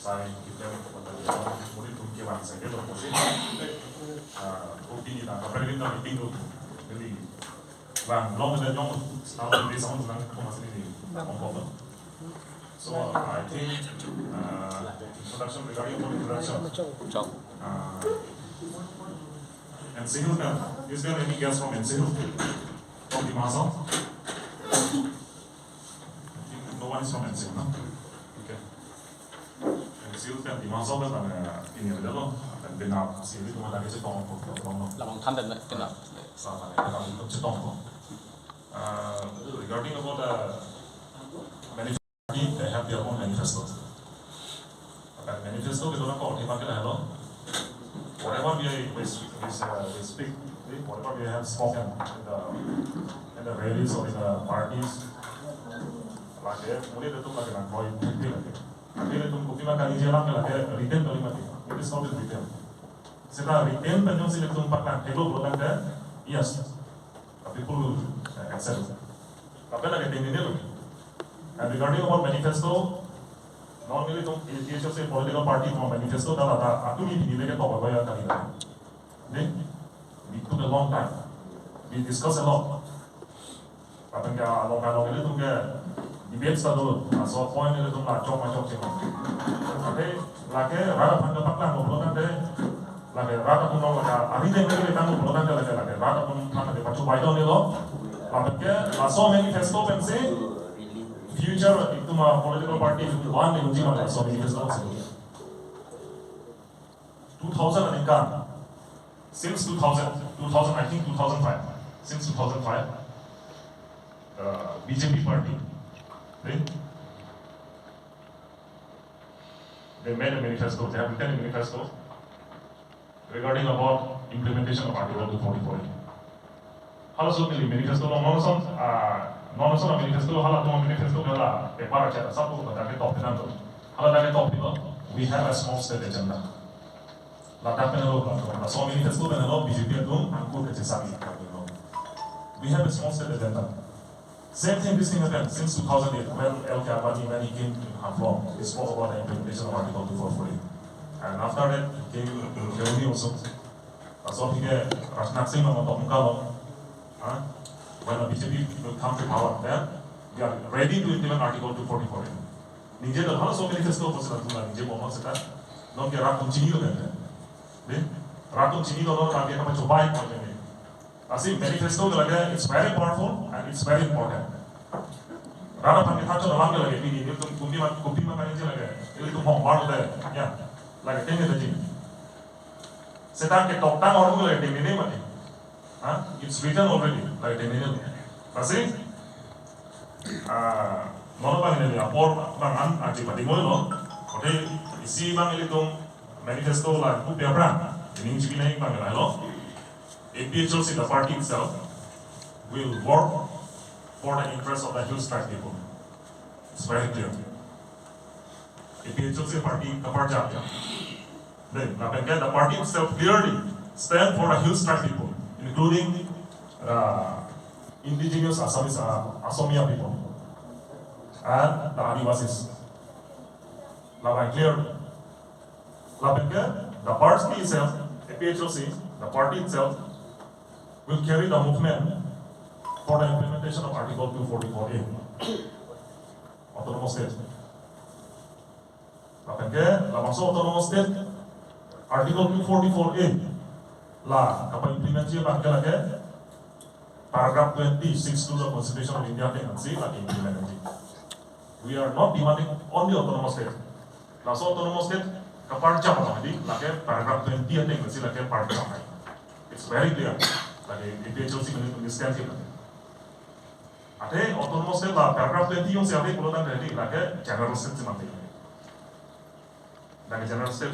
sai kita mengenai murid tunjuk bang saya itu proses opini dan apa yang kita meeting itu jadi bang long dan jong setahun lebih sama dengan masih ini ngomong. So I think introduction regarding introduction and Sehul is there any guest from Sehul from the Mazal? I think no one is from Sehul, no? Okay. And Sehul kan di Mazal kan ini ada loh dan benar Sehul itu ada kita tolong tolong. Lamang kan dan benar. Sama kita kita tolong. Regarding about manifesto, they have their own manifesto. Okay, manifesto kita orang kau dipakai lah lo. Whatever we speak, whatever we have spoken in the rallies or in the parties, lagi, mulai itu lagi nak kau ini lagi. Lagi itu kopi makan ini jalan lagi written kali mati. It is not written. Setelah written, penjung sih itu pakai hello belum ada, yes. People will accept. Tapi lagi tinggi ni lagi. And regarding about manifesto, normally तुम APHLC political party from manifesto dah ada. Aku ni ini lagi tahu apa yang kali dah. It took a long time. We discuss a lot. Tapi क्या लोग ini तुम क्या debate satu, so point ini तुम macam cuma. Tapi lagi rata pandang paklan ngobrol deh. Lagi rata pun orang lagi ini lagi kita ngobrol deh lagi rata pun mana deh pacu bayi ni lo. Tapi क्या so manifesto pensi future itu mah political party one ni uji mana so manifesto sih. 2000 ni kan since 2000 I think 2005 since 2005 BJP party they made a manifesto, they have written a manifesto regarding about implementation of Article 244. Halos milih manifesto non-son manifesto halat tuh manifesto gala paper aja satu kita top itu halat dari top itu we have a small state agenda. Latar penelo so manifesto penelo BJP itu angkut ke sami. We have a small state agenda. Same thing this thing happened since 2008 when when he came to Haflong, he spoke about the implementation of Article 244. And after that he came to Kerala also. So he get Rashnaksing on top of when the BJP will come to power, then we are ready to implement Article 244. Nije dah halos so manifesto pasal tu lah nije bomo sekat. Non kira rakyat cini tu kan? Rakyat cini tu orang lagi apa coba ikut ni. Asli manifesto tu lagi it's very powerful and it's very important. Rana panggil thak tu orang lagi ini tu kopi makan ini lagi. Ini tu hong baru dah ya lagi tinggi tu cini. Sekarang ke top tang orang tu lagi tinggi ni mati. It's written already like tinggi ni. Asli mana bang ini apor bang aji pati mulu lo. Oke isi bang ini tu manifesto lah tu berapa? Ini juga ni bang lah lo. APHLC, the party itself, will work for the interest of the Hills Tribe people. It's very clear. APHLC party kaparja. Then, the party itself clearly stand for the Hills Tribe people, including indigenous Assamia people and the Adivasis. Clearly. The party itself, APHLC, the party itself, will carry the movement for the implementation of Article 244A, autonomous state. La masuk autonomous state, Article 244A, la apa implementasi lagi, paragraph 26 to the Constitution of India tendency lagi implementasi. We are not demanding only autonomous state. La so autonomous state kaparja lagi paragraph 20 tendency lagi parja. It's very clear. Lagi APHLC menuliskan sih. Ada autonomous state lah, paragraph 20 yang siapa yang keluar dari lagi general state sih nanti. Lagi general state.